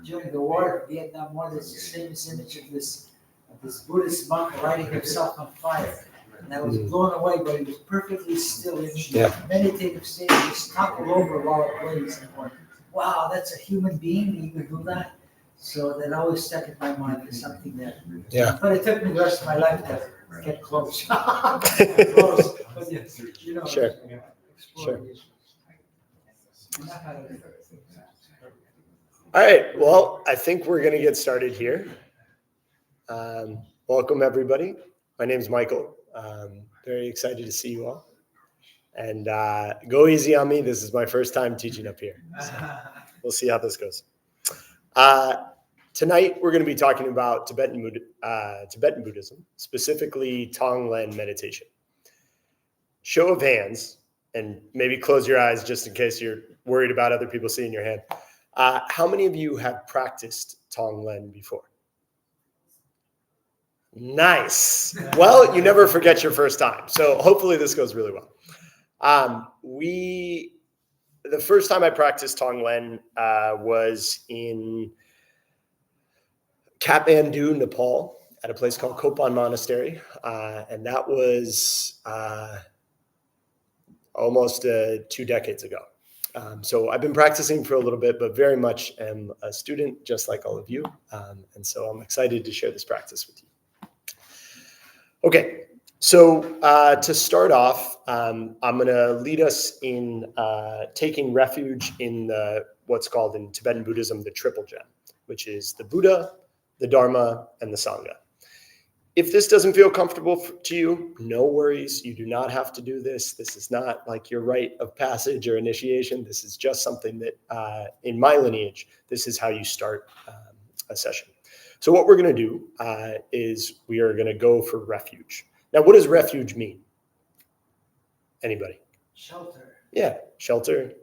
during the war, Vietnam War, there's this famous image of this Buddhist monk lighting himself on fire. And I was blown away, but he was perfectly still in meditative state, just toppled over while it blazed. And going, wow, that's a human being, you can do that. So that always stuck in my mind as something that. Yeah. But it took me the rest of my life to get close. Close. But, you know, Sure. Sure. All right. Well, I think we're going to get started here. Welcome, everybody. My name is Michael. Very excited to see you all. And go easy on me. This is my first time teaching up here. So we'll see how this goes. Tonight, we're going to be talking about Tibetan Buddhism, specifically Tonglen meditation. Show of hands, and maybe close your eyes just in case you're worried about other people seeing your hand. How many of you have practiced Tonglen before? Nice. Well, you never forget your first time. So hopefully this goes really well. The first time I practiced Tonglen was in Kathmandu, Nepal, at a place called Kopan Monastery. And that was almost 2 decades ago. So I've been practicing for a little bit, but very much am a student, just like all of you. And so I'm excited to share this practice with you. Okay, so to start off, I'm going to lead us in taking refuge in what's called in Tibetan Buddhism the Triple Gem, which is the Buddha, the Dharma, and the Sangha. If this doesn't feel comfortable to you, no worries. You do not have to do this. This is not like your rite of passage or initiation. This is just something that, in my lineage, this is how you start a session. So what we're going to do is we are going to go for refuge. Now, what does refuge mean? Anybody? Shelter. Yeah, shelter.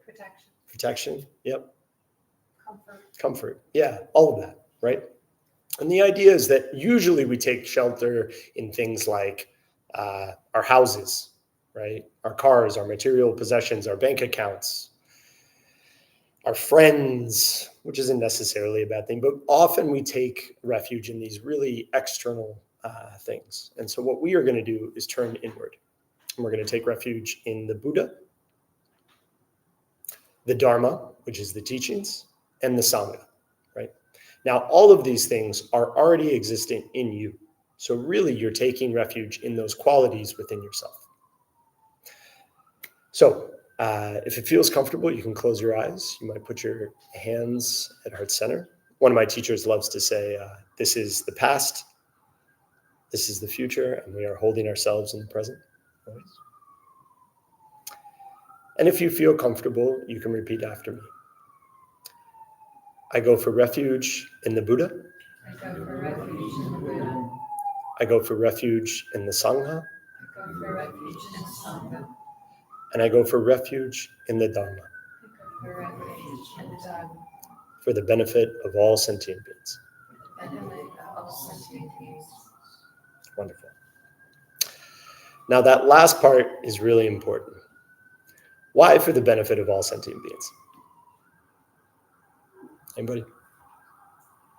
Protection. Yep. Comfort. Yeah, all of that, right? And the idea is that usually we take shelter in things like our houses, right? Our cars, our material possessions, our bank accounts, our friends, which isn't necessarily a bad thing, but often we take refuge in these really external things. And so what we are going to do is turn inward. And we're going to take refuge in the Buddha, the Dharma, which is the teachings, and the Sangha, right? Now, all of these things are already existent in you. So really, you're taking refuge in those qualities within yourself. So if it feels comfortable, you can close your eyes. You might put your hands at heart center. One of my teachers loves to say, this is the past, this is the future, and we are holding ourselves in the present. Always. And if you feel comfortable, you can repeat after me. I go for refuge in the Buddha. I go for refuge in the Buddha. I go for refuge in the Sangha. I go for refuge in the Sangha. And I go for refuge in the Dharma. I go for refuge in the Dharma. For the benefit of all sentient beings. For the benefit of all sentient beings. Wonderful. Now that last part is really important. Why for the benefit of all sentient beings? Anybody?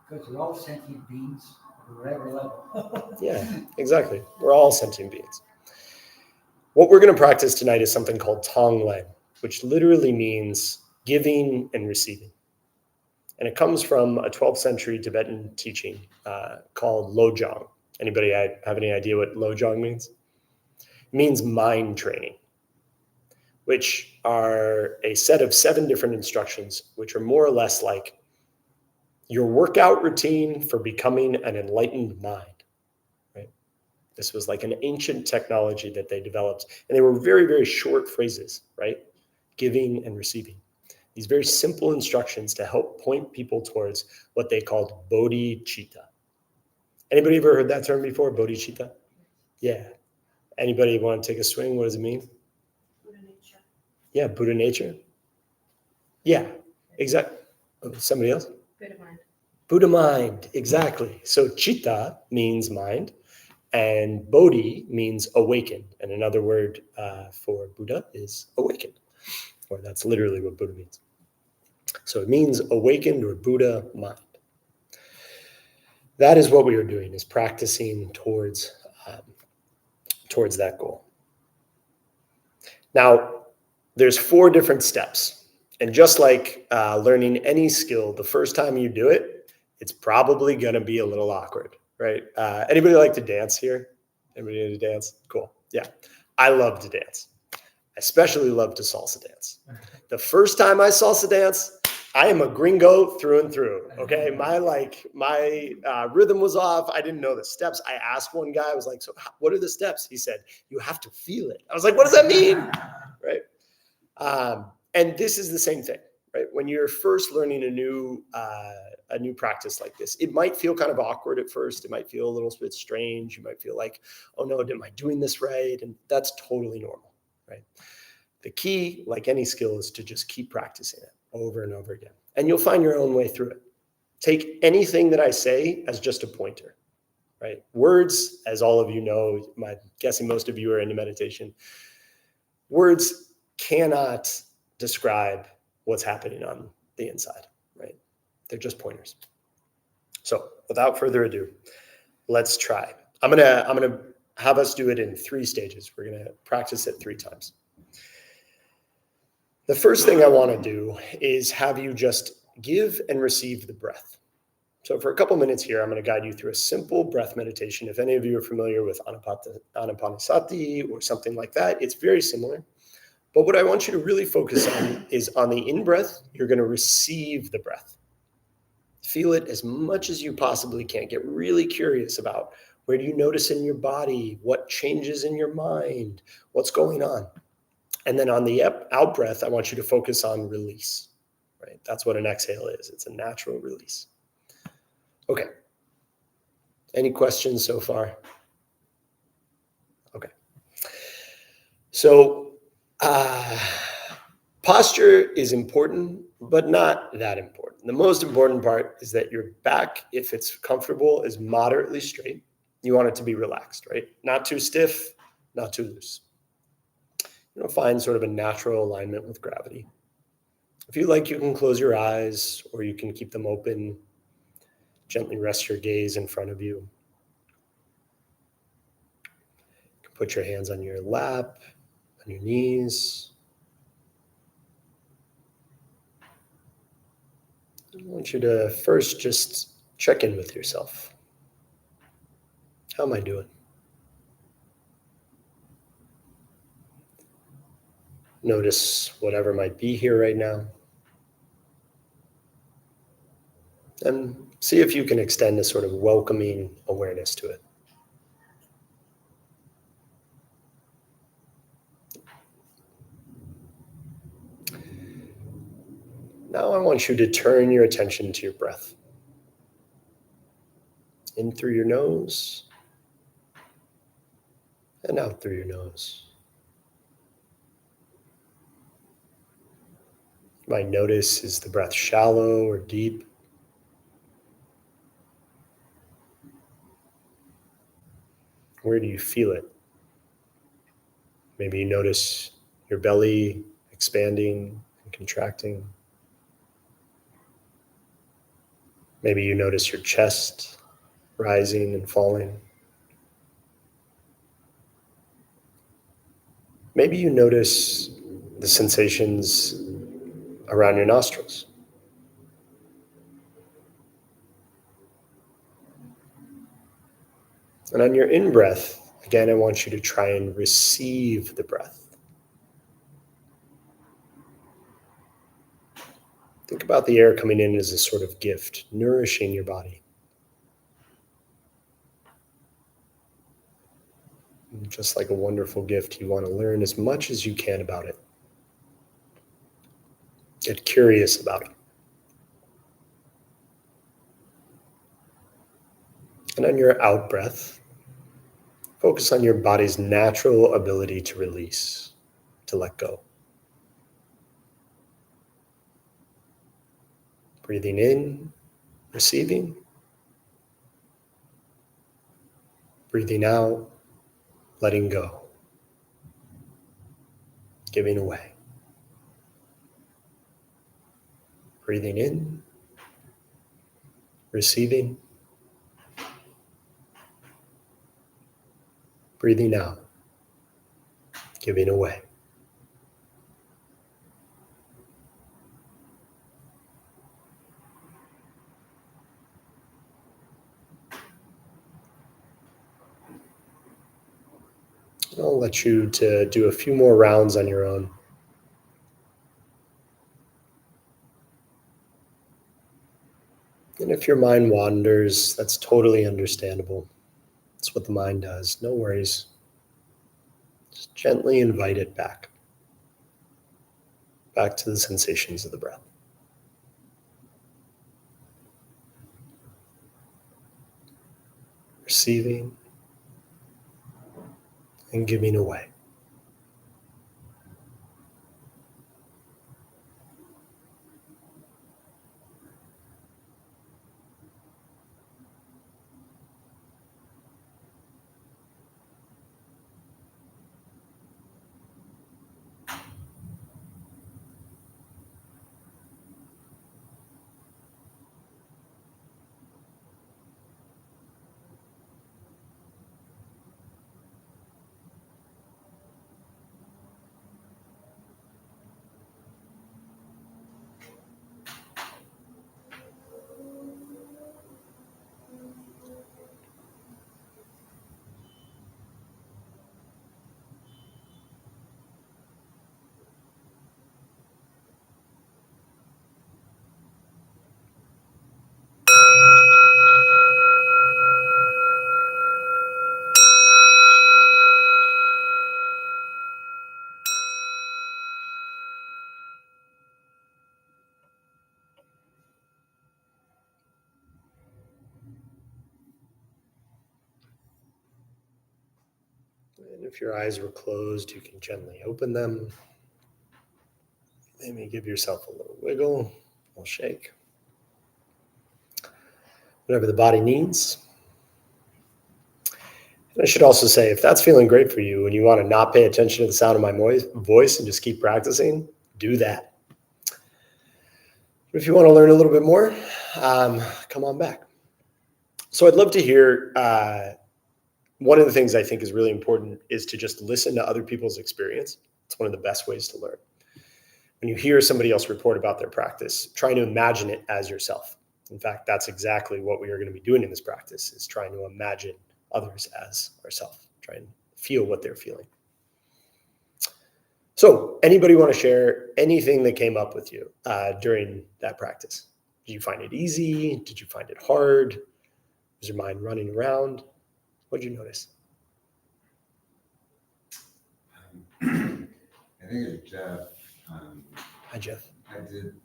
Because we're all sentient beings at whatever level. Yeah, exactly. We're all sentient beings. What we're going to practice tonight is something called Tonglen, which literally means giving and receiving. And it comes from a 12th century Tibetan teaching called Lojong. Anybody have any idea what Lojong means? It means mind training, which are a set of 7 different instructions, which are more or less like your workout routine for becoming an enlightened mind. Right? This was like an ancient technology that they developed, and they were very, very short phrases, right? Giving and receiving. These very simple instructions to help point people towards what they called bodhicitta. Anybody ever heard that term before, bodhicitta? Yeah. Anybody want to take a swing? What does it mean? Buddha nature. Yeah, Buddha nature. Yeah, exactly. Somebody else? Buddha mind. Buddha mind, exactly. So chitta means mind, and bodhi means awakened. And another word for Buddha is awakened, or that's literally what Buddha means. So it means awakened or Buddha mind. that is what we are doing, is practicing towards that goal. Now, there's 4 different steps. And just like learning any skill, the first time you do it, it's probably going to be a little awkward, right? Anybody like to dance here? Anybody need to dance? Cool. Yeah. I love to dance. I especially love to salsa dance. The first time I salsa dance, I am a gringo through and through. Okay. My rhythm was off. I didn't know the steps. I asked one guy, I was like, so what are the steps? He said, you have to feel it. I was like, what does that mean? Right. And this is the same thing, right? When you're first learning a new practice like this, it might feel kind of awkward at first. It might feel a little bit strange. You might feel like, oh no, am I doing this right? And that's totally normal, right? The key, like any skill, is to just keep practicing it over and over again. And you'll find your own way through it. Take anything that I say as just a pointer, right? Words, as all of you know, I'm guessing most of you are into meditation. Words cannot describe what's happening on the inside, right? They're just pointers. So without further ado, let's try. I'm gonna have us do it in 3 stages. We're gonna practice it 3 times. The first thing I want to do is have you just give and receive the breath. So for a couple minutes here, I'm going to guide you through a simple breath meditation. If any of you are familiar with Anapanasati or something like that, it's very similar. But what I want you to really focus on is on the in-breath, you're going to receive the breath. Feel it as much as you possibly can. Get really curious about, where do you notice in your body? What changes in your mind? What's going on? And then on the out breath, I want you to focus on release, right? That's what an exhale is. It's a natural release. Okay. Any questions so far? Okay. So posture is important, but not that important. The most important part is that your back, if it's comfortable, is moderately straight. You want it to be relaxed, right? Not too stiff, not too loose. Find sort of a natural alignment with gravity. If you like, you can close your eyes or you can keep them open. Gently rest your gaze in front of you. You can put your hands on your lap, on your knees. I want you to first just check in with yourself. How am I doing? Notice whatever might be here right now. And see if you can extend a sort of welcoming awareness to it. Now I want you to turn your attention to your breath. In through your nose and out through your nose. You might notice, is the breath shallow or deep? Where do you feel it? Maybe you notice your belly expanding and contracting. Maybe you notice your chest rising and falling. Maybe you notice the sensations around your nostrils. And on your in-breath, again, I want you to try and receive the breath. Think about the air coming in as a sort of gift, nourishing your body. And just like a wonderful gift, you want to learn as much as you can about it. Get curious about it. And on your out breath, focus on your body's natural ability to release, to let go. Breathing in, receiving. Breathing out, letting go. Giving away. Breathing in, receiving. breathing out, giving away. I'll let you to do a few more rounds on your own. And if your mind wanders, that's totally understandable. That's what the mind does. No worries. Just gently invite it back to the sensations of the breath. Receiving and giving away. And if your eyes were closed, you can gently open them. Maybe give yourself a little wiggle, a little shake. Whatever the body needs. And I should also say, if that's feeling great for you and you want to not pay attention to the sound of my voice and just keep practicing, do that. If you want to learn a little bit more, come on back. So I'd love to hear, one of the things I think is really important is to just listen to other people's experience. It's one of the best ways to learn. When you hear somebody else report about their practice, try to imagine it as yourself. In fact, that's exactly what we are going to be doing in this practice, is trying to imagine others as ourselves, try and feel what they're feeling. So anybody want to share anything that came up with you during that practice? Did you find it easy? Did you find it hard? Was your mind running around? What did you notice? I think it was Jeff. Hi, Jeff. I did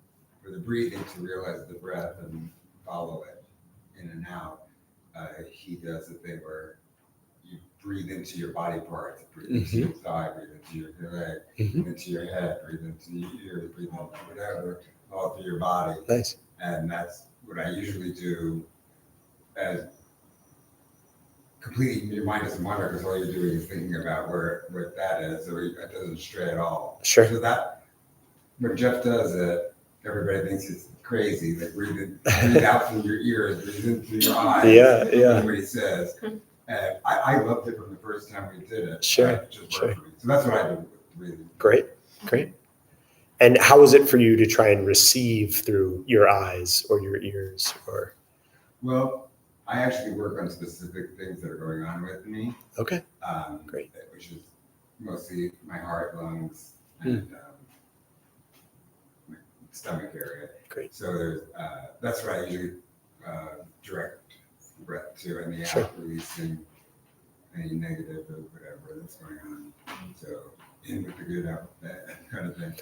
for the breathing to realize the breath and follow it in and out. He does the thing where you breathe into your body parts, breathe into your thigh, breathe into your leg, breathe into your head, breathe into your ears, breathe into whatever, all through your body. Nice. And that's what I usually do, as completely your mind doesn't wander because all you're doing is thinking about what that is, so it doesn't stray at all. Sure. So that when Jeff does it, everybody thinks it's crazy. Like breathe out through your ears, breathe in through your eyes. Yeah. What he says. And I loved it from the first time we did it. Sure. It just worked for me. So that's what I do with breathing. Great. And how was it for you to try and receive through your eyes or your ears? Or Well, I actually work on specific things that are going on with me. Okay. Great. Which is mostly my heart, lungs, and my stomach area. Great. So there's that's what I usually direct the breath to, and the Sure. out releasing any negative or whatever that's going on. So in with the good, out with the bad, kind of thing.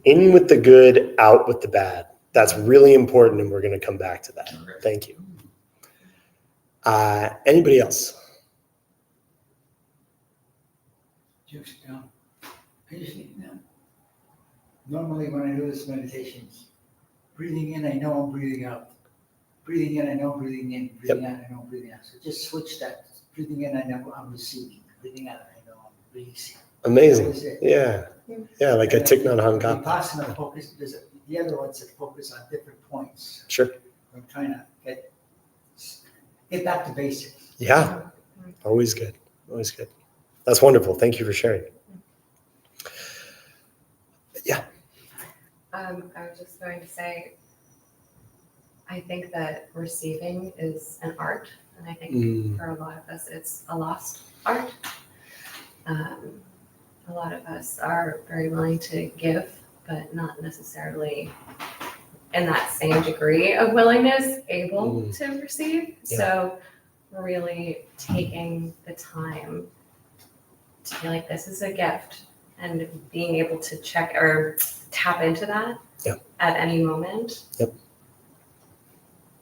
In with the good, out with the bad. That's really important, and we're going to come back to that. Okay. Thank you. Anybody else? Just, I just normally when I do this meditations, breathing in, I know I'm breathing out. Breathing in, I know I'm breathing in. Breathing out, I know I'm breathing out. So just switch that. Breathing in, I know I'm receiving. Breathing out, I know I'm releasing. Amazing. Yeah, like a Thich Nhat Hanh The Gapa. Vipassana focus, there's the other ones that focus on different points. Sure. I'm trying to get back to basics. Yeah, always good. Always good. That's wonderful. Thank you for sharing. Yeah. I was just going to say, I think that receiving is an art, and I think for a lot of us, it's a lost art. A lot of us are very willing to give, but not necessarily in that same degree of willingness able to receive. Yeah. So really taking the time to be like, this is a gift, and being able to check or tap into that at any moment. Yep.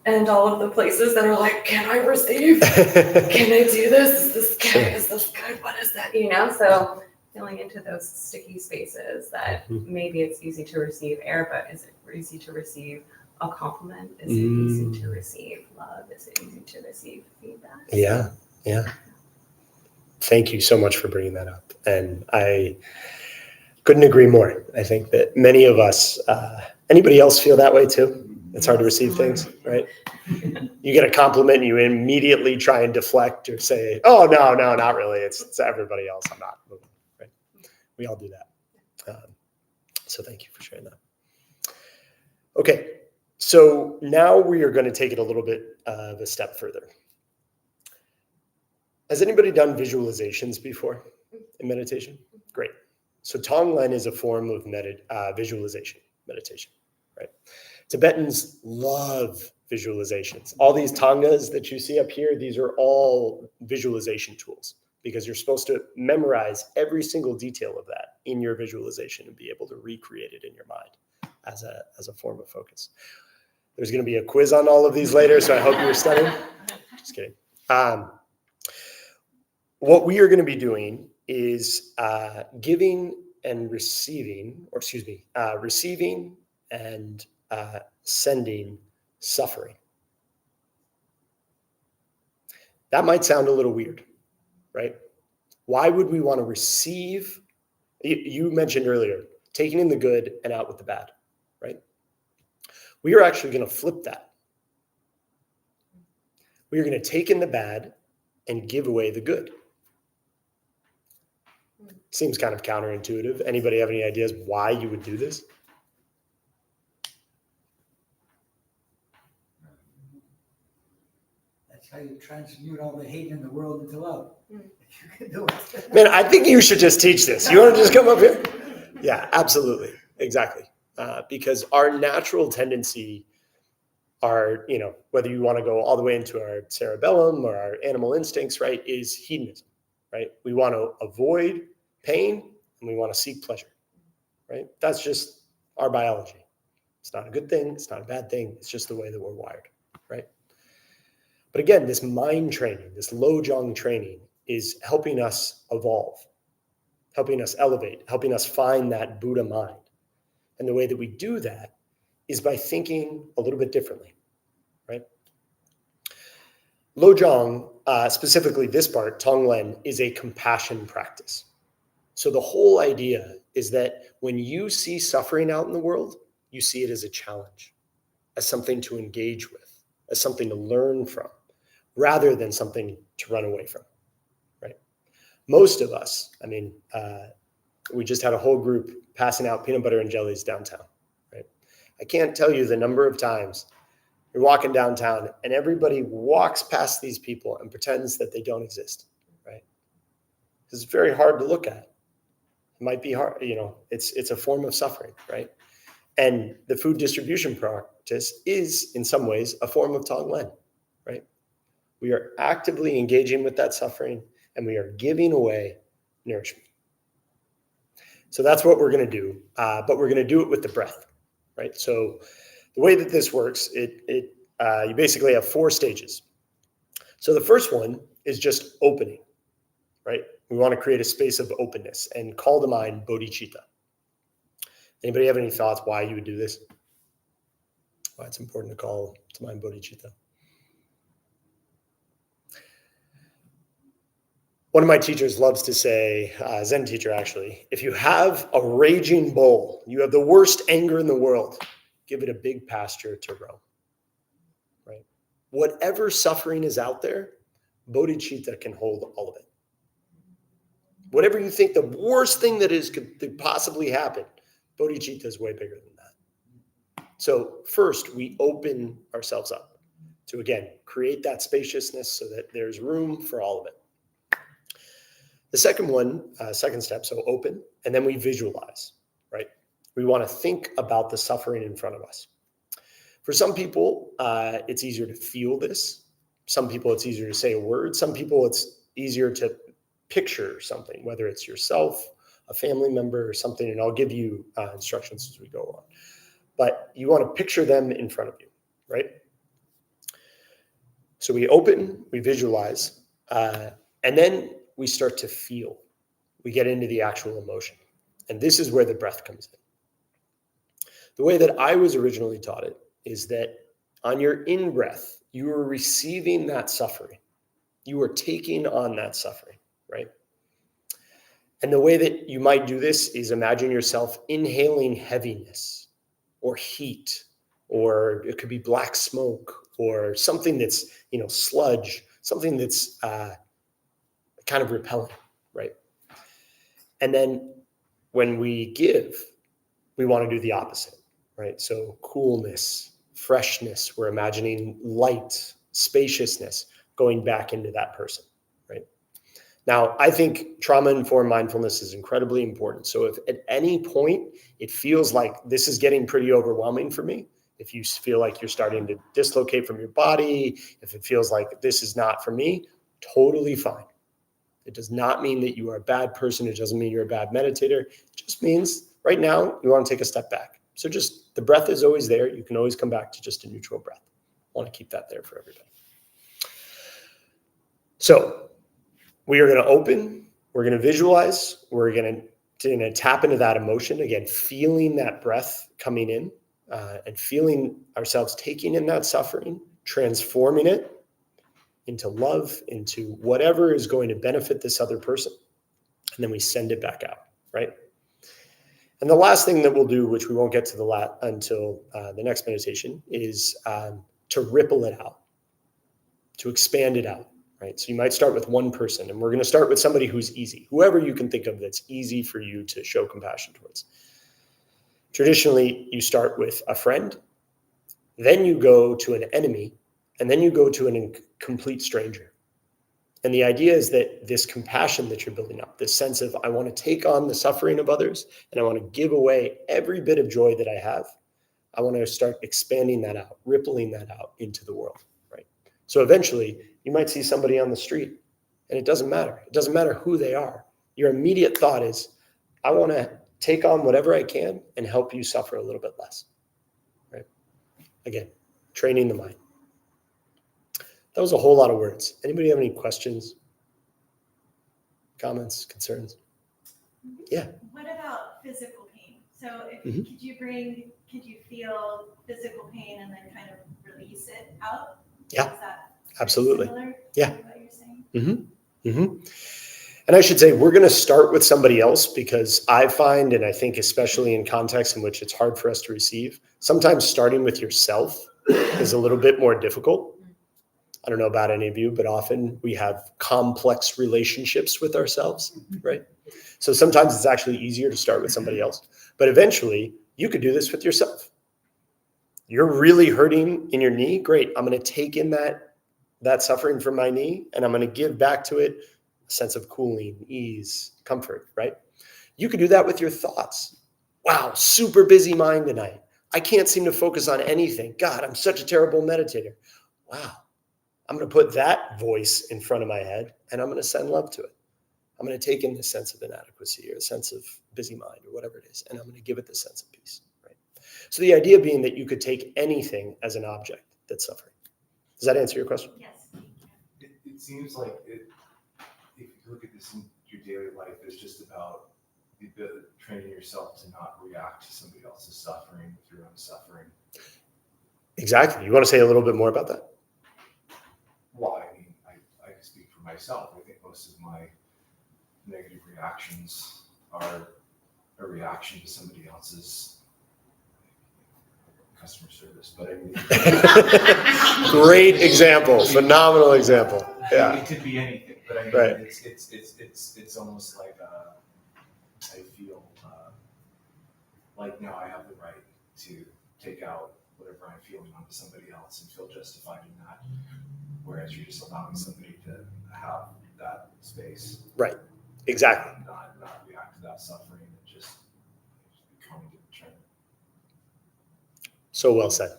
And all of the places that are like, can I receive? Can I do this? Is this good? Is this good? What is that? So filling into those sticky spaces that maybe it's easy to receive air, but is it easy to receive a compliment? Is it easy to receive love? Is it easy to receive feedback? Yeah. Thank you so much for bringing that up. And I couldn't agree more. I think that many of us, anybody else feel that way too? It's hard to receive things, right? You get a compliment and you immediately try and deflect or say, oh, no, not really. It's everybody else. I'm not moving, right? We all do that. So thank you for sharing that. Okay, so now we are going to take it a little bit of a step further. Has anybody done visualizations before in meditation? Great. So Tonglen is a form of visualization, meditation, right? Tibetans love visualizations. All these tangas that you see up here, these are all visualization tools because you're supposed to memorize every single detail of that in your visualization and be able to recreate it in your mind as a form of focus. There's going to be a quiz on all of these later, so I hope you're studying. Just kidding. What we are going to be doing is giving and receiving, receiving and sending suffering. That might sound a little weird, right? Why would we want to receive? You mentioned earlier, taking in the good and out with the bad, right? We are actually going to flip that. We are going to take in the bad and give away the good. Seems kind of counterintuitive. Anybody have any ideas why you would do this? That's how you transmute all the hate in the world into love. If you can do it. Man, I think you should just teach this. You want to just come up here? Yeah, absolutely. Exactly. Because our natural tendency are, whether you want to go all the way into our cerebellum or our animal instincts, right, is hedonism, right? We want to avoid pain and we want to seek pleasure, right? That's just our biology. It's not a good thing. It's not a bad thing. It's just the way that we're wired, right? But again, this mind training, this Lojong training is helping us evolve, helping us elevate, helping us find that Buddha mind. And the way that we do that is by thinking a little bit differently, right? Lojong, specifically this part, Tonglen, is a compassion practice. So the whole idea is that when you see suffering out in the world, you see it as a challenge, as something to engage with, as something to learn from, rather than something to run away from, right? Most of us, we just had a whole group passing out peanut butter and jellies downtown, right? I can't tell you the number of times you're walking downtown and everybody walks past these people and pretends that they don't exist, right? It's very hard to look at. It might be hard, it's a form of suffering, right? And the food distribution practice is, in some ways, a form of Tonglen, right? We are actively engaging with that suffering and we are giving away nourishment. So that's what we're going to do, but we're going to do it with the breath, right? So the way that this works, you basically have 4 stages. So the first one is just opening, right? We want to create a space of openness and call to mind bodhicitta. Anybody have any thoughts why you would do this? Why it's important to call to mind bodhicitta? One of my teachers loves to say, Zen teacher actually, if you have a raging bull, you have the worst anger in the world, give it a big pasture to roam, right? Whatever suffering is out there, bodhicitta can hold all of it, Whatever you think the worst thing that could possibly happen, bodhicitta is way bigger than that. So first, we open ourselves up to, again, create that spaciousness so that there's room for all of it. The second step, so open, and then we visualize, right? We want to think about the suffering in front of us. For some people, it's easier to feel this. Some people, it's easier to say a word. Some people, it's easier to picture something, whether it's yourself, a family member, or something, and I'll give you instructions as we go on. But you want to picture them in front of you, right? So we open, we visualize, and then we start to feel. We get into the actual emotion. And this is where the breath comes in. The way that I was originally taught it is that on your in-breath, you are receiving that suffering. You are taking on that suffering, right? And the way that you might do this is imagine yourself inhaling heaviness or heat, or it could be black smoke, or something that's, sludge, something that's kind of repelling, right? And then when we give, we want to do the opposite, right? So coolness, freshness, we're imagining light, spaciousness going back into that person, right? Now, I think trauma-informed mindfulness is incredibly important. So if at any point it feels like this is getting pretty overwhelming for me, if you feel like you're starting to dislocate from your body, if it feels like this is not for me, totally fine. It does not mean that you are a bad person. It doesn't mean you're a bad meditator. It just means right now you want to take a step back. So just the breath is always there. You can always come back to just a neutral breath. I want to keep that there for everybody. So we are going to open. We're going to visualize. We're going to tap into that emotion. Again, feeling that breath coming in and feeling ourselves taking in that suffering, transforming it into love, into whatever is going to benefit this other person. And then we send it back out, right? And the last thing that we'll do, which we won't get to until the next meditation, is to ripple it out, to expand it out, right? So you might start with one person, and we're going to start with somebody who's easy, whoever you can think of that's easy for you to show compassion towards. Traditionally, you start with a friend, then you go to an enemy, and then you go to a complete stranger. And the idea is that this compassion that you're building up, this sense of I want to take on the suffering of others and I want to give away every bit of joy that I have, I want to start expanding that out, rippling that out into the world, right? So eventually you might see somebody on the street and it doesn't matter. It doesn't matter who they are. Your immediate thought is, I want to take on whatever I can and help you suffer a little bit less, right? Again, training the mind. That was a whole lot of words. Anybody have any questions, comments, concerns? Yeah. What about physical pain? So could you feel physical pain and then kind of release it out? Yeah, Is that absolutely. Similar Yeah. to what you're saying? Mm-hmm. Mm-hmm. And I should say, we're going to start with somebody else because I find, and I think especially in contexts in which it's hard for us to receive, sometimes starting with yourself is a little bit more difficult. I don't know about any of you, but often we have complex relationships with ourselves, right? So sometimes it's actually easier to start with somebody else. But eventually, you could do this with yourself. You're really hurting in your knee. Great. I'm going to take in that suffering from my knee, and I'm going to give back to it a sense of cooling, ease, comfort, right? You could do that with your thoughts. Wow, super busy mind tonight. I can't seem to focus on anything. God, I'm such a terrible meditator. Wow. I'm going to put that voice in front of my head and I'm going to send love to it. I'm going to take in this sense of inadequacy or a sense of busy mind or whatever it is, and I'm going to give it this sense of peace, right? So the idea being that you could take anything as an object that's suffering. Does that answer your question? Yes. It seems like if you look at this in your daily life, it's just about training yourself to not react to somebody else's suffering with your own suffering. Exactly. You want to say a little bit more about that? Well, I mean, I can speak for myself. I think most of my negative reactions are a reaction to somebody else's customer service. But I mean, great example, phenomenal example. Yeah, it could be anything, But I mean, Right. it's almost like I feel like now I have the right to take out whatever I'm feeling onto somebody else and feel justified in that. Whereas you're just allowing somebody to have that space. Right. Exactly. Not react to that suffering and just become a trend. So well said.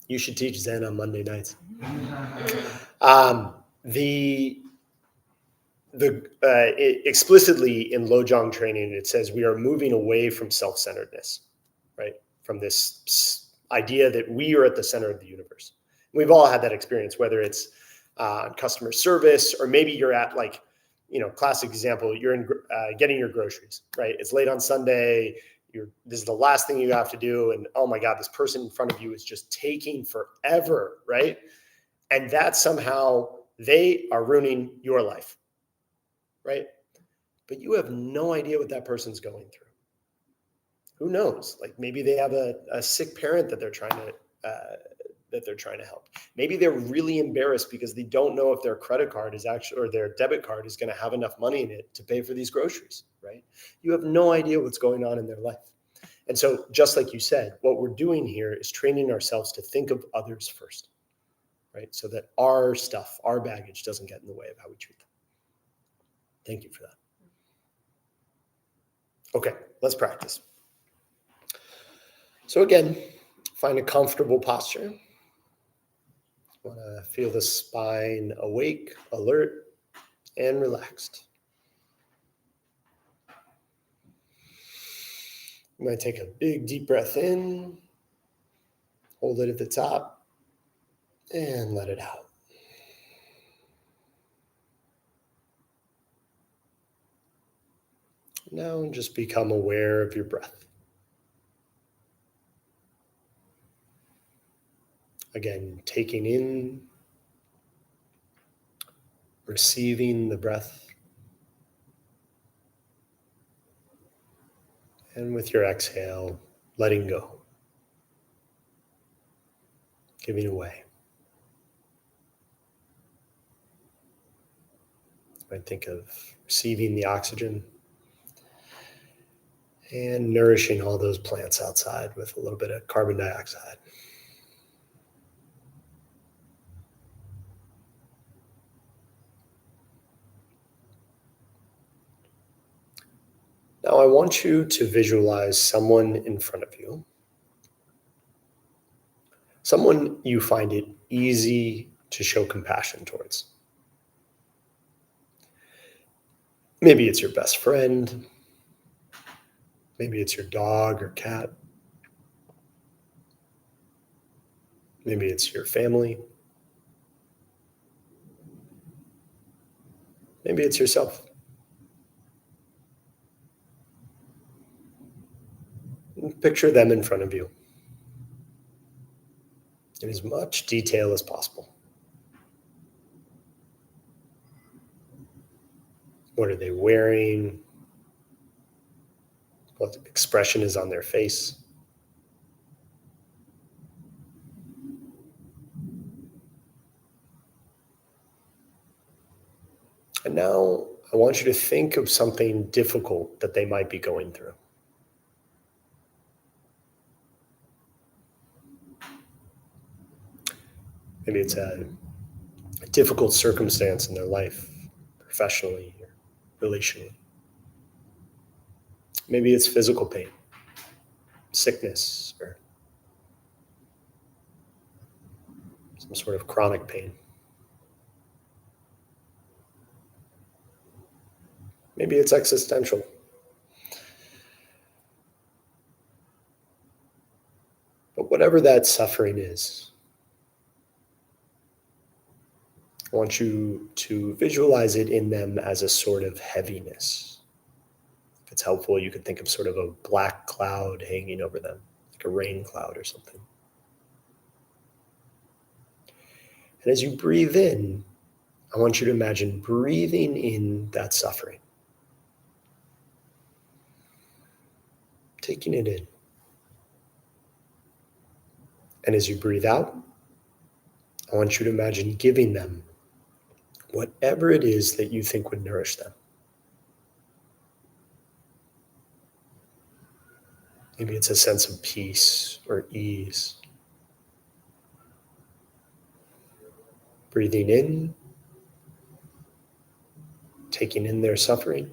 You should teach Zen on Monday nights. Explicitly in Lojong training, it says we are moving away from self-centeredness, right? From this idea that we are at the center of the universe. We've all had that experience, whether it's customer service or maybe you're at classic example, you're in getting your groceries, right? It's late on Sunday. This is the last thing you have to do. And oh my God, this person in front of you is just taking forever, right? And that somehow they are ruining your life, right? But you have no idea what that person's going through. Who knows? Like maybe they have a sick parent that they're trying to help. Maybe they're really embarrassed because they don't know if their credit card is actually, or their debit card is going to have enough money in it to pay for these groceries, right? You have no idea what's going on in their life. And so just like you said, what we're doing here is training ourselves to think of others first, right? So that our stuff, our baggage doesn't get in the way of how we treat them. Thank you for that. Okay, let's practice. So again, find a comfortable posture. Want to feel the spine awake, alert, and relaxed. You might take a big deep breath in, hold it at the top, and let it out. Now just become aware of your breath. Again, taking in, receiving the breath. And with your exhale, letting go, giving away. You might think of receiving the oxygen and nourishing all those plants outside with a little bit of carbon dioxide. Now I want you to visualize someone in front of you, someone you find it easy to show compassion towards. Maybe it's your best friend, maybe it's your dog or cat, maybe it's your family, maybe it's yourself. Picture them in front of you in as much detail as possible. What are they wearing? What expression is on their face? And now I want you to think of something difficult that they might be going through. Maybe it's a difficult circumstance in their life, professionally or relationally. Maybe it's physical pain, sickness, or some sort of chronic pain. Maybe it's existential. But whatever that suffering is, I want you to visualize it in them as a sort of heaviness. If it's helpful, you could think of sort of a black cloud hanging over them, like a rain cloud or something. And as you breathe in, I want you to imagine breathing in that suffering. Taking it in. And as you breathe out, I want you to imagine giving them whatever it is that you think would nourish them. Maybe it's a sense of peace or ease. Breathing in, taking in their suffering.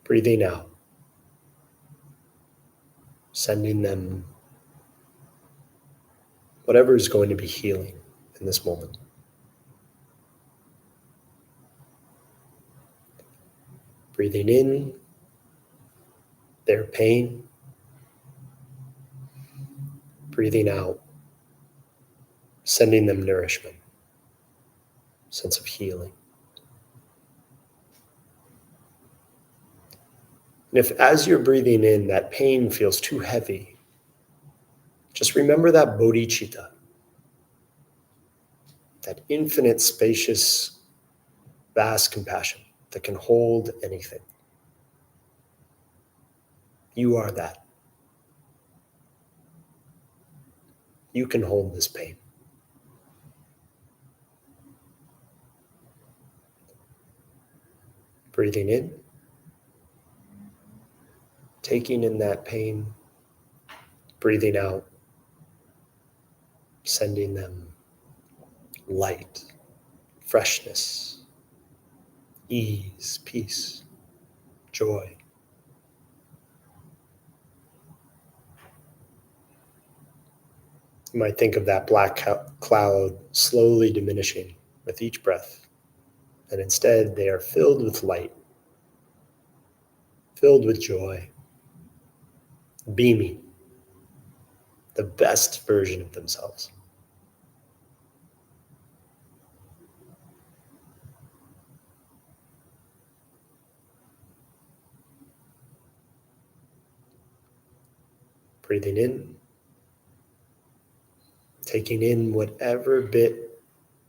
Breathing out, sending them whatever is going to be healing in this moment. Breathing in their pain. Breathing out, sending them nourishment, sense of healing. And if as you're breathing in, that pain feels too heavy, just remember that bodhicitta, that infinite, spacious, vast compassion that can hold anything. You are that. You can hold this pain. Breathing in, taking in that pain, breathing out, sending them light, freshness, ease, peace, joy. You might think of that black cloud slowly diminishing with each breath, and instead they are filled with light, filled with joy, beaming, the best version of themselves. Breathing in, taking in whatever bit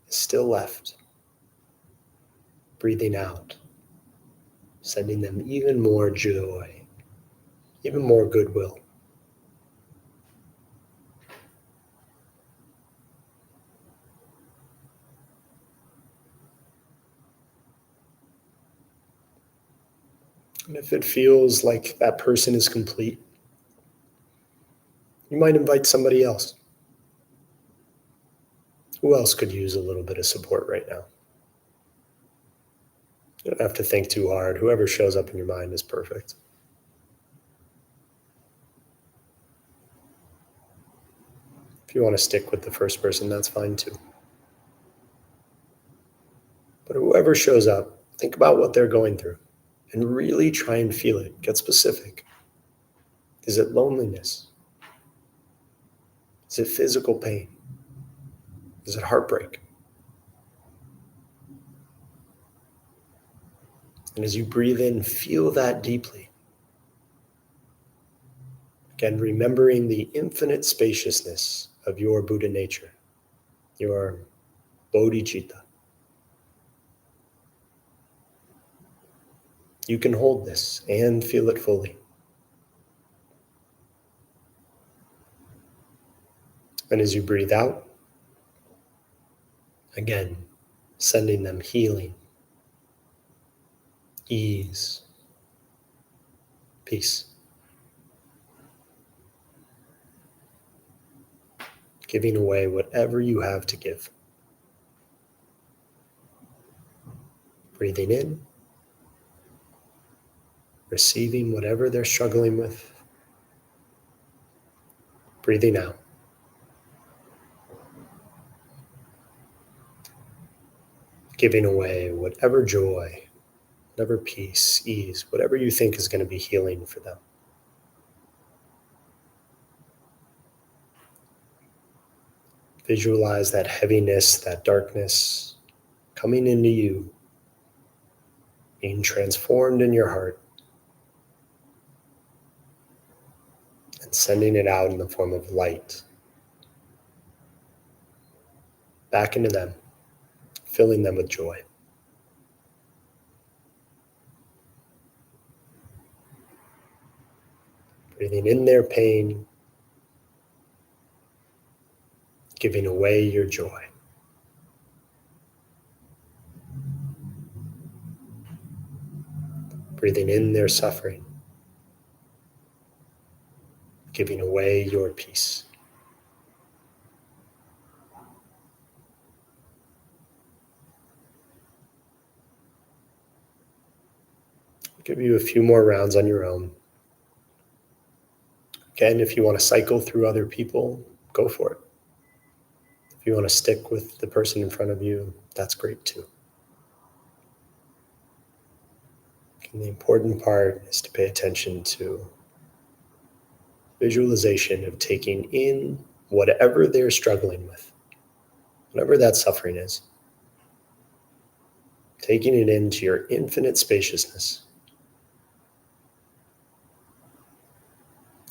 is still left. Breathing out, sending them even more joy, even more goodwill. And if it feels like that person is complete, you might invite somebody else. Who else could use a little bit of support right now? You don't have to think too hard. Whoever shows up in your mind is perfect. If you want to stick with the first person, that's fine too. But whoever shows up, think about what they're going through and really try and feel it. Get specific. Is it loneliness? Is it physical pain? Is it heartbreak? And as you breathe in, feel that deeply. Again, remembering the infinite spaciousness of your Buddha nature, your bodhicitta. You can hold this and feel it fully. And as you breathe out, again, sending them healing, ease, peace. Giving away whatever you have to give. Breathing in, receiving whatever they're struggling with. Breathing out. Giving away whatever joy, whatever peace, ease, whatever you think is going to be healing for them. Visualize that heaviness, that darkness coming into you, being transformed in your heart, and sending it out in the form of light back into them, filling them with joy. Breathing in their pain, giving away your joy. breathing in their suffering, giving away your peace. I'll give you a few more rounds on your own. Again, if you want to cycle through other people, go for it. If you want to stick with the person in front of you, that's great too. And the important part is to pay attention to visualization of taking in whatever they're struggling with, whatever that suffering is. Taking it into your infinite spaciousness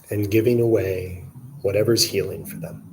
and giving away whatever's healing for them.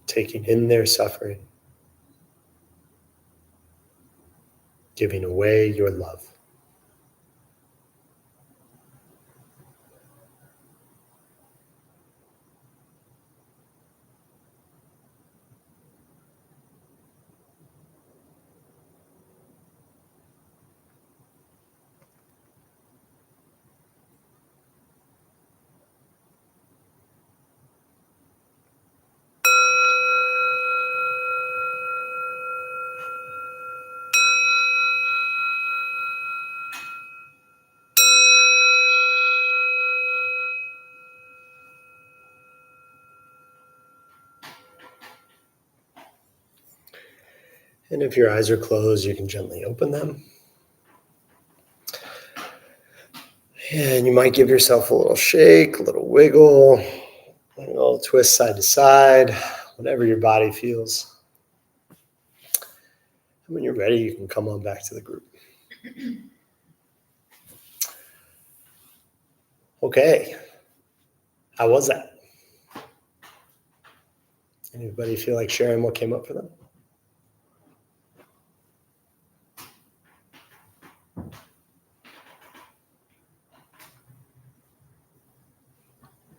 Taking in their suffering, giving away your love. And if your eyes are closed, you can gently open them. And you might give yourself a little shake, a little wiggle, a little twist side to side, whatever your body feels. And when you're ready, you can come on back to the group. Okay. How was that? Anybody feel like sharing what came up for them?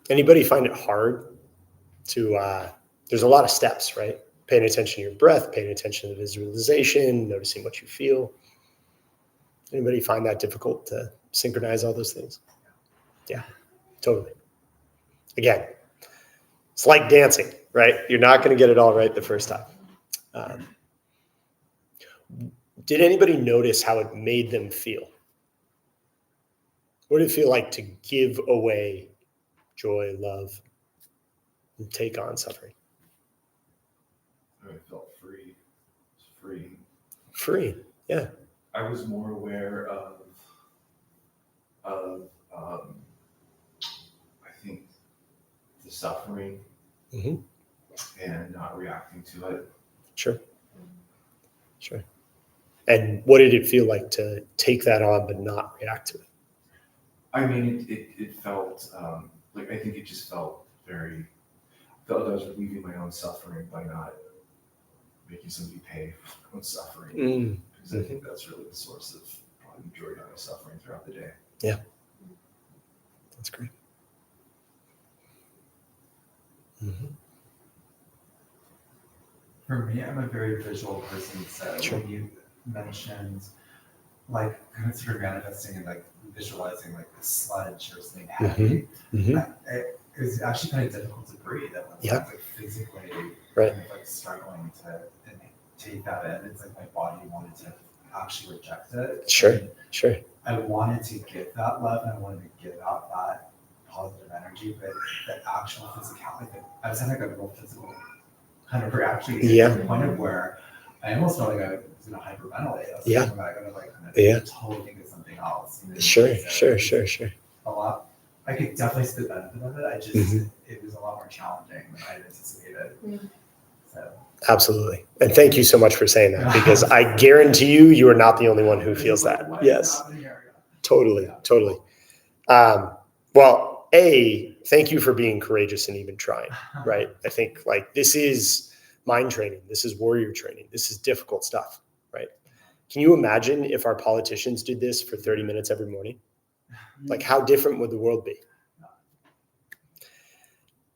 Anybody find it hard to, there's a lot of steps, right? Paying attention to your breath, paying attention to visualization, noticing what you feel. Anybody find that difficult to synchronize all those things? Yeah, totally. Again, it's like dancing, right? You're not going to get it all right the first time. Did anybody notice how it made them feel? What did it feel like to give away joy, love, and take on suffering? I felt free. It's free. Free, yeah. I was more aware of I think the suffering and not reacting to it. Sure. And what did it feel like to take that on but not react to it? I mean, it felt like, I think it just felt felt like I was relieving my own suffering by not making somebody pay for their own suffering. Because I think that's really the source of probably the majority of my suffering throughout the day. Yeah. That's great. For me, I'm a very visual person, so Sure. when you mentioned like kind of sort of manifesting and like visualizing like the sludge or something heavy, it was actually kind of difficult to breathe. I was like physically Right. kind of like struggling to take that in. It's like my body wanted to actually reject it. Sure. And I wanted to give that love and I wanted to give out that positive energy, but the actual physicality, I was having like a real physical kind of reaction Yeah. to the point of where I almost felt like I was going to hyperventilate. I was Yeah. thinking about, like kind of Yeah. totally think of something else. You know? Sure, So sure. a lot. I could definitely see the benefit of it. I just Mhm. it was a lot more challenging than I had anticipated. Mm. So Absolutely. And thank you so much for saying that, because I guarantee you are not the only one who feels that. What is Yes, happening here? totally, Yeah. totally. Well, thank you for being courageous and even trying, right? I think like this is mind training. This is warrior training. This is difficult stuff, right? Can you imagine if our politicians did this for 30 minutes every morning? Like how different would the world be?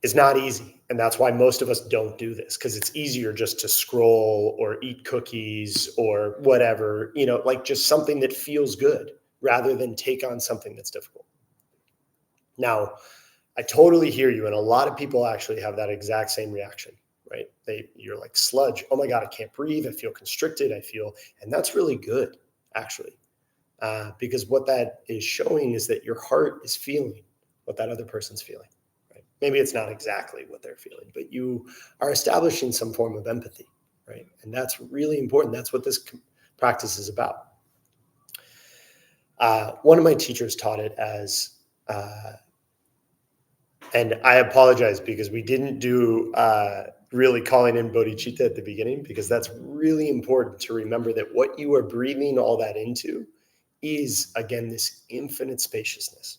It's not easy. And that's why most of us don't do this, because it's easier just to scroll or eat cookies or whatever, like just something that feels good rather than take on something that's difficult. Now, I totally hear you. And a lot of people actually have that exact same reaction, right? You're like sludge. Oh my God, I can't breathe. I feel constricted. And that's really good, actually. Because what that is showing is that your heart is feeling what that other person's feeling. Right? Maybe it's not exactly what they're feeling, but you are establishing some form of empathy, right? And that's really important. That's what this practice is about. One of my teachers taught it as, and I apologize because we didn't do really calling in bodhicitta at the beginning, because that's really important to remember that what you are breathing all that into is, again, this infinite spaciousness.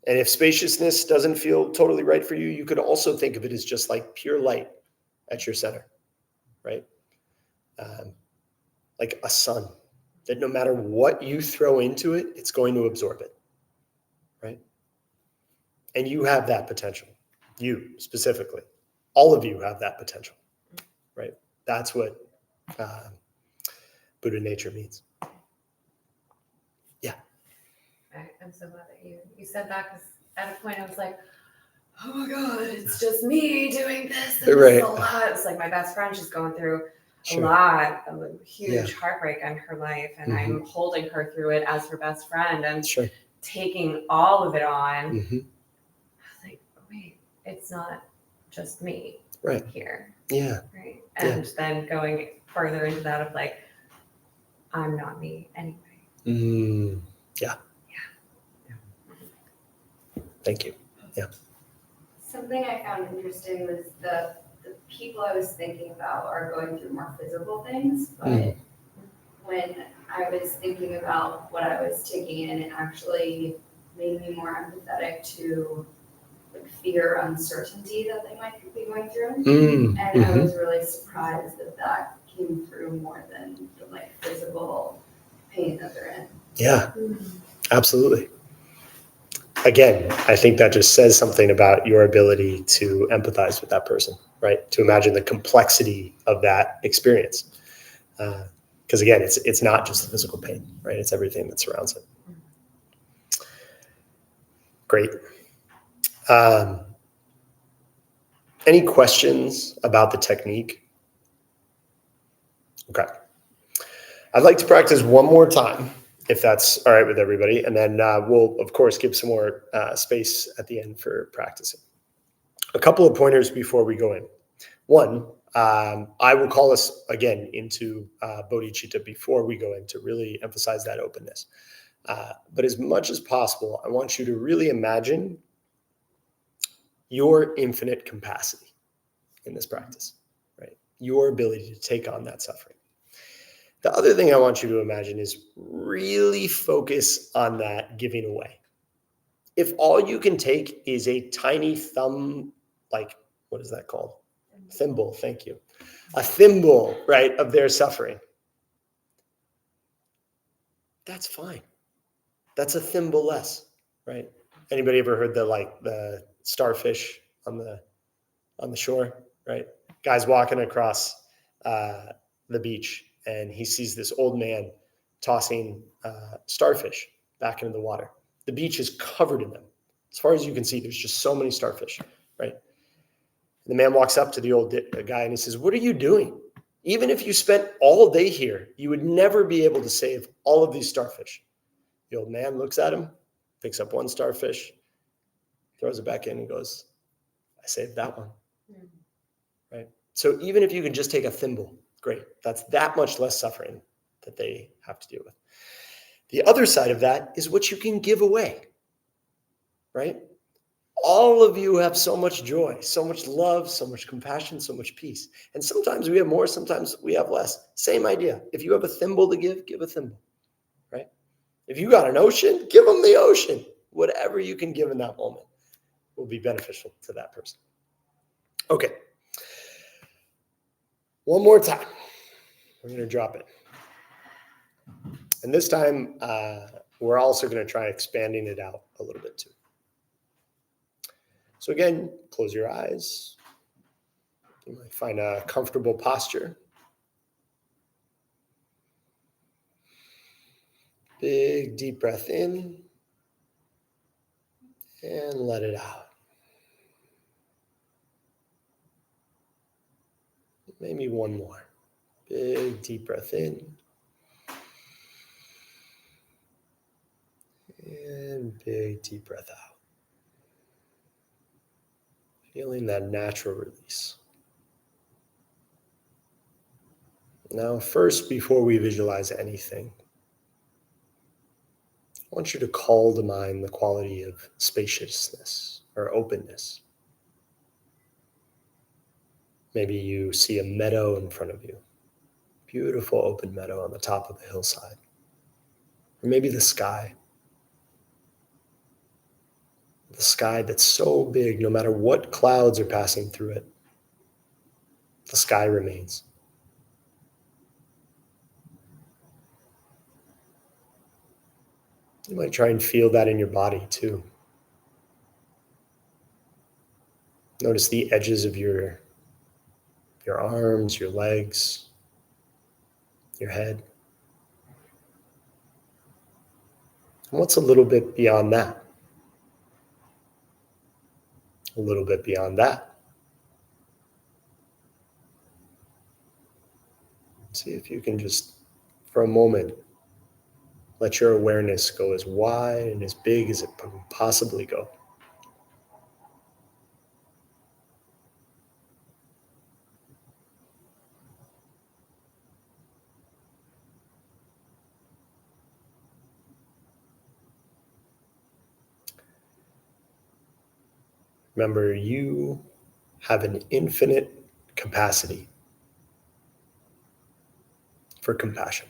And if spaciousness doesn't feel totally right for you, you could also think of it as just like pure light at your center, right? Like a sun, that no matter what you throw into it, it's going to absorb it, right? And you have that potential. You specifically, all of you have that potential, right? That's what Buddha nature means. Yeah. I'm so glad that you said that, because at a point I was like, oh my God, it's just me doing this. And Right. This is a lot. It's like my best friend, she's going through a lot of a huge heartbreak in her life. And I'm holding her through it as her best friend and taking all of it on. I was like, wait, it's not just me here. Yeah. Right. And then going further into that of like, I'm not me anyway. Yeah. Thank you. Yeah. Something I found interesting was the people I was thinking about are going through more physical things, but when I was thinking about what I was taking in, it actually made me more empathetic to like fear, uncertainty that they might be going through. And I was really surprised that came through more than the like physical pain that they're in. Yeah, absolutely. Again, I think that just says something about your ability to empathize with that person, right? To imagine the complexity of that experience. Because again, it's not just the physical pain, right? It's everything that surrounds it. Great. Any questions about the technique? Okay. I'd like to practice one more time, if that's all right with everybody. And then we'll, of course, give some more space at the end for practicing. A couple of pointers before we go in. One, I will call us again into bodhicitta before we go in to really emphasize that openness. But as much as possible, I want you to really imagine your infinite capacity in this practice, right? Your ability to take on that suffering. The other thing I want you to imagine is really focus on that giving away. If all you can take is a tiny thumb, like, what is that called? Thimble, thank you. A thimble, right, of their suffering. That's fine. That's a thimble less, right? Anybody ever heard the starfish on the shore, right? Guy's walking across the beach and he sees this old man tossing starfish back into the water. The beach is covered in them. As far as you can see, there's just so many starfish, right? And the man walks up to the old guy and he says, "What are you doing? Even if you spent all day here, you would never be able to save all of these starfish." The old man looks at him, picks up one starfish, throws it back in and goes, "I saved that one." Right? So even if you can just take a thimble, great. That's that much less suffering that they have to deal with. The other side of that is what you can give away, right? All of you have so much joy, so much love, so much compassion, so much peace. And sometimes we have more, sometimes we have less. Same idea. If you have a thimble to give a thimble, right? If you got an ocean, give them the ocean. Whatever you can give in that moment will be beneficial to that person. Okay. One more time. We're going to drop it. And this time, we're also going to try expanding it out a little bit too. So again, close your eyes. You might find a comfortable posture. Big, deep breath in. And let it out. Maybe one more. Big, deep breath in. And big, deep breath out. Feeling that natural release. Now, first, before we visualize anything, I want you to call to mind the quality of spaciousness or openness. Maybe you see a meadow in front of you. Beautiful open meadow on the top of the hillside. Or maybe the sky. The sky that's so big, no matter what clouds are passing through it, the sky remains. You might try and feel that in your body too. Notice the edges of your arms, your legs, your head. And what's a little bit beyond that? A little bit beyond that. See if you can just, for a moment, let your awareness go as wide and as big as it can possibly go. Remember, you have an infinite capacity for compassion.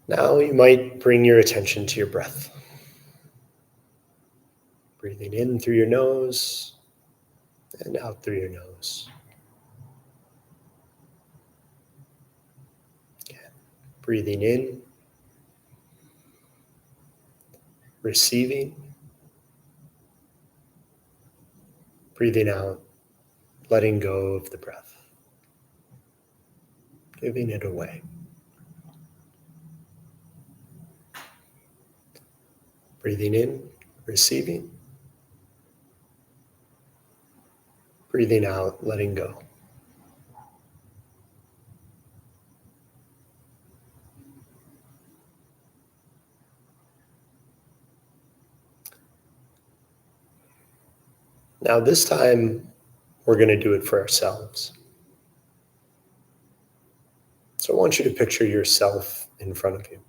Now you might bring your attention to your breath. Breathing in through your nose and out through your nose. Again, breathing in, receiving, breathing out, letting go of the breath, giving it away. Breathing in, receiving, breathing out, letting go. Now this time, we're going to do it for ourselves. So I want you to picture yourself in front of you.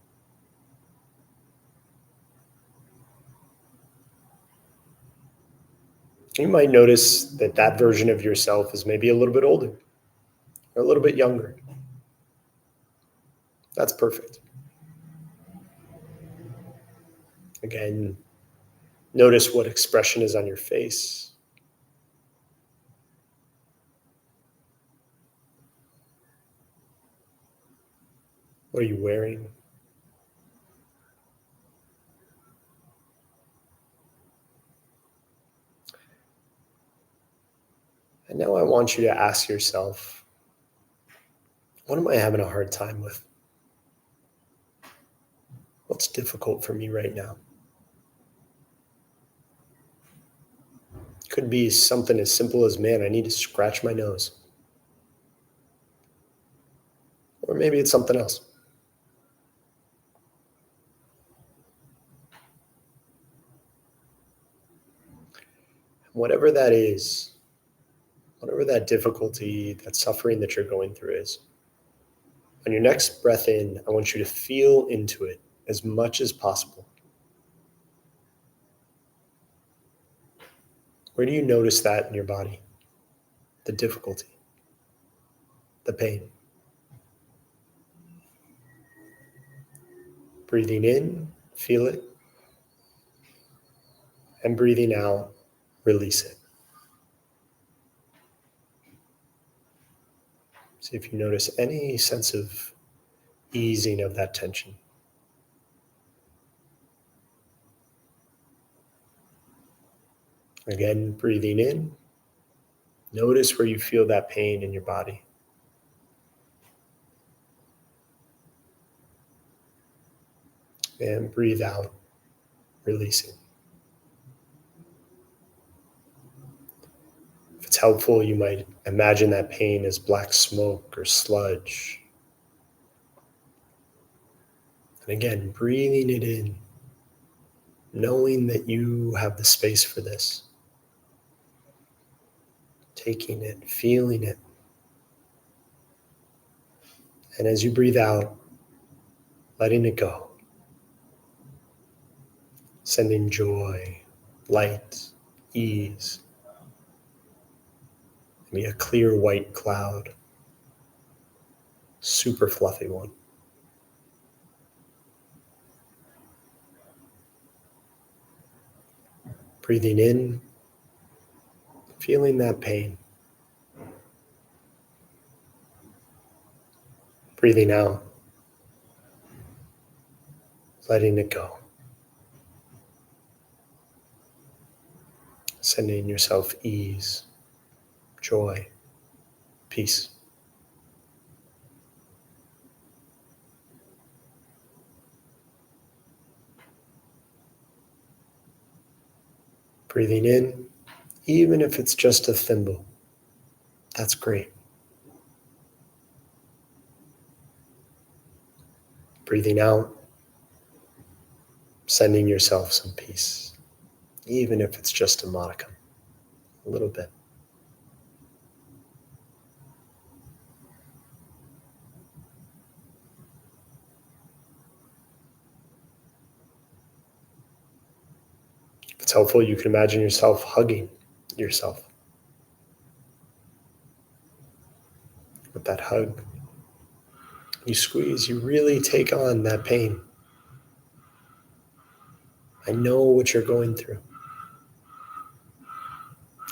You might notice that that version of yourself is maybe a little bit older or a little bit younger. That's perfect. Again, notice what expression is on your face. What are you wearing? And now I want you to ask yourself, what am I having a hard time with? What's difficult for me right now? Could be something as simple as, man, I need to scratch my nose. Or maybe it's something else. whatever that is, whatever that difficulty, that suffering that you're going through is, on your next breath in, I want you to feel into it as much as possible. Where do you notice that in your body? The difficulty, the pain. Breathing in, feel it. And breathing out, release it. See if you notice any sense of easing of that tension. Again, breathing in. Notice where you feel that pain in your body. And breathe out, releasing. If it's helpful, you might imagine that pain as black smoke or sludge. And again, breathing it in, knowing that you have the space for this. Taking it, feeling it. And as you breathe out, letting it go. Sending joy, light, ease. Maybe a clear white cloud. Super fluffy one. Breathing in, feeling that pain. Breathing out, letting it go. Sending yourself ease, joy, peace. Breathing in, even if it's just a thimble, that's great. Breathing out, sending yourself some peace, even if it's just a modicum, a little bit. If it's helpful, you can imagine yourself hugging yourself. With that hug, you squeeze, you really take on that pain. I know what you're going through.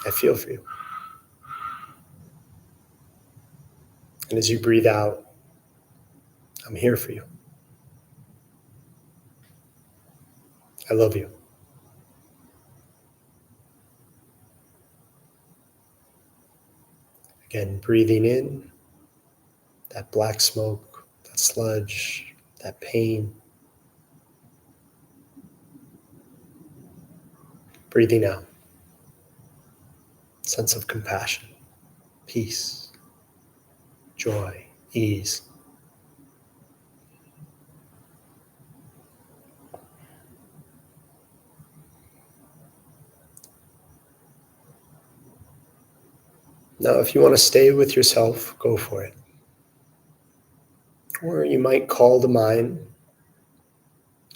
I feel for you. And as you breathe out, I'm here for you. I love you. Again, breathing in, that black smoke, that sludge, that pain. Breathing out, sense of compassion, peace, joy, ease. Now, if you want to stay with yourself, go for it. Or you might call to mind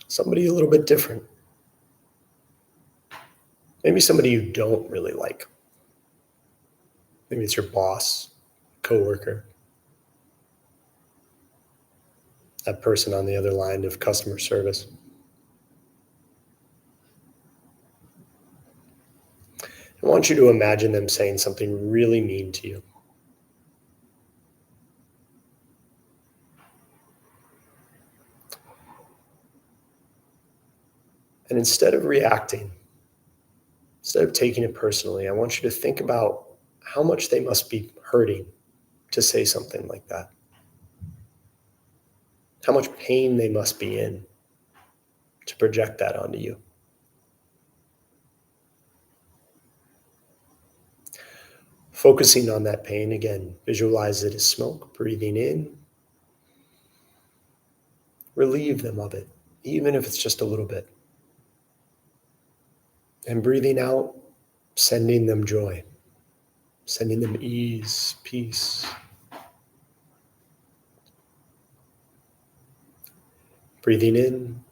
somebody a little bit different. Maybe somebody you don't really like. Maybe it's your boss, coworker, that person on the other line of customer service. I want you to imagine them saying something really mean to you. And instead of reacting, instead of taking it personally, I want you to think about how much they must be hurting to say something like that. How much pain they must be in to project that onto you. Focusing on that pain, again, visualize it as smoke, breathing in. Relieve them of it, even if it's just a little bit. And breathing out, sending them joy, sending them ease, peace. Breathing in,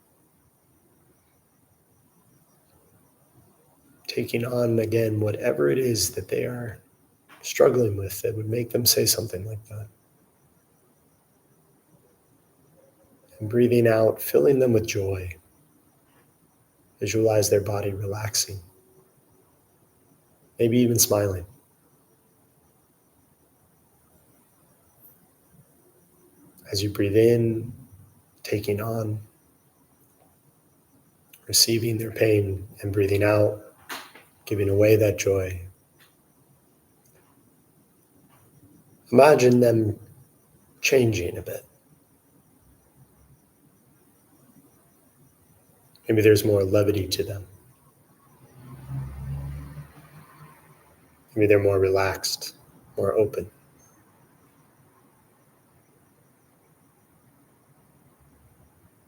taking on again whatever it is that they are struggling with that would make them say something like that. And breathing out, filling them with joy. Visualize their body relaxing, maybe even smiling. As you breathe in, taking on, receiving their pain, and breathing out, giving away that joy. Imagine them changing a bit. Maybe there's more levity to them. Maybe they're more relaxed, more open.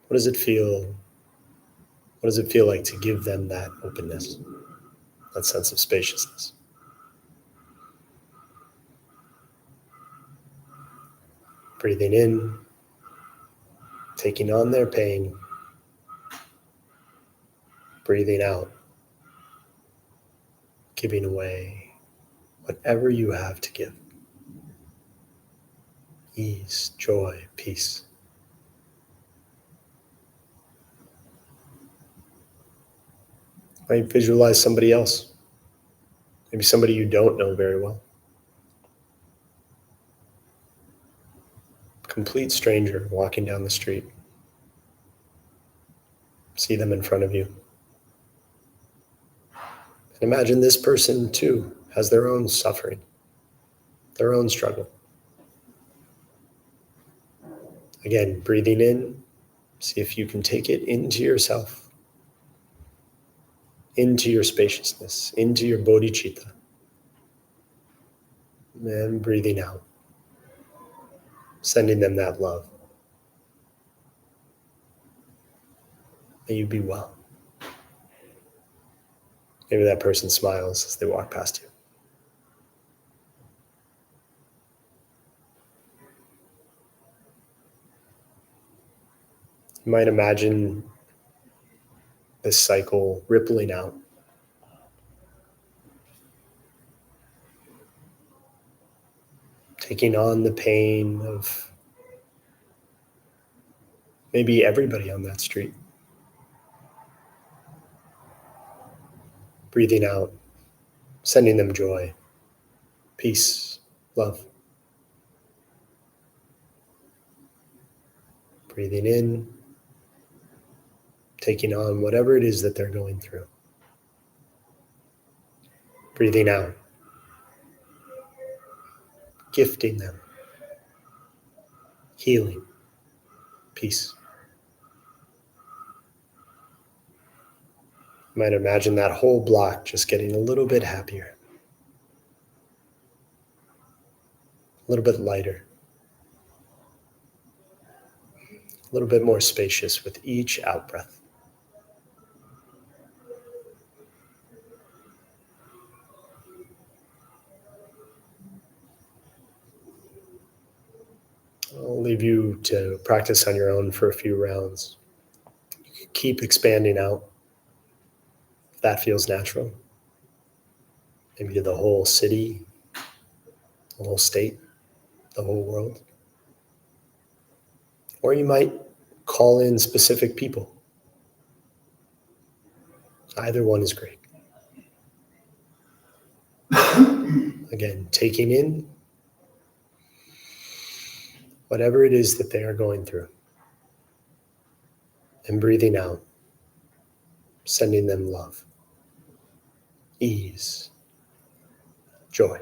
What does it feel? What does it feel like to give them that openness, that sense of spaciousness? Breathing in, taking on their pain, breathing out, giving away whatever you have to give. Ease, joy, peace. Might visualize somebody else, maybe somebody you don't know very well. Complete stranger walking down the street. See them in front of you. And imagine this person too has their own suffering, their own struggle. Again, breathing in, see if you can take it into yourself, into your spaciousness, into your bodhicitta. And breathing out, sending them that love. May you be well. Maybe that person smiles as they walk past you. You might imagine this cycle rippling out. Taking on the pain of maybe everybody on that street. Breathing out, sending them joy, peace, love. Breathing in, taking on whatever it is that they're going through. Breathing out, gifting them healing, peace. You might imagine that whole block just getting a little bit happier, a little bit lighter, a little bit more spacious with each out-breath. I'll leave you to practice on your own for a few rounds. Keep expanding out if that feels natural. Maybe to the whole city, the whole state, the whole world. Or you might call in specific people. Either one is great. Again, taking in whatever it is that they are going through and breathing out, sending them love, ease, joy.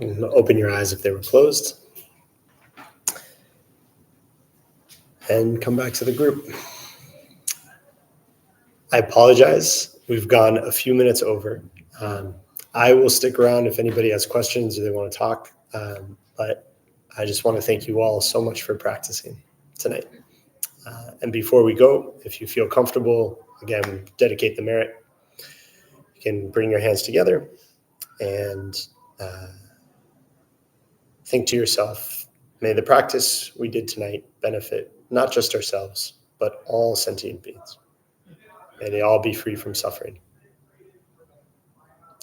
You can open your eyes if they were closed. And come back to the group. I apologize. We've gone a few minutes over. I will stick around if anybody has questions or they want to talk. But I just want to thank you all so much for practicing tonight. And before we go, if you feel comfortable, again, dedicate the merit. You can bring your hands together and think to yourself, may the practice we did tonight benefit not just ourselves, but all sentient beings. May they all be free from suffering.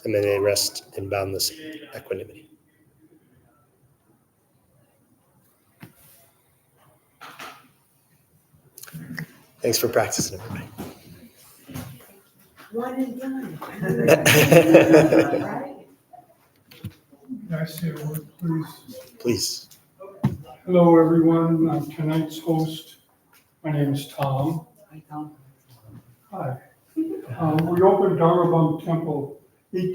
And may they rest in boundless equanimity. Thanks for practicing, everybody. One and done. Right? Can I say a word, please? Please. Hello, everyone. I'm tonight's host. My name is Tom. Hi, Tom. Hi. We opened Dharmabumtemple 18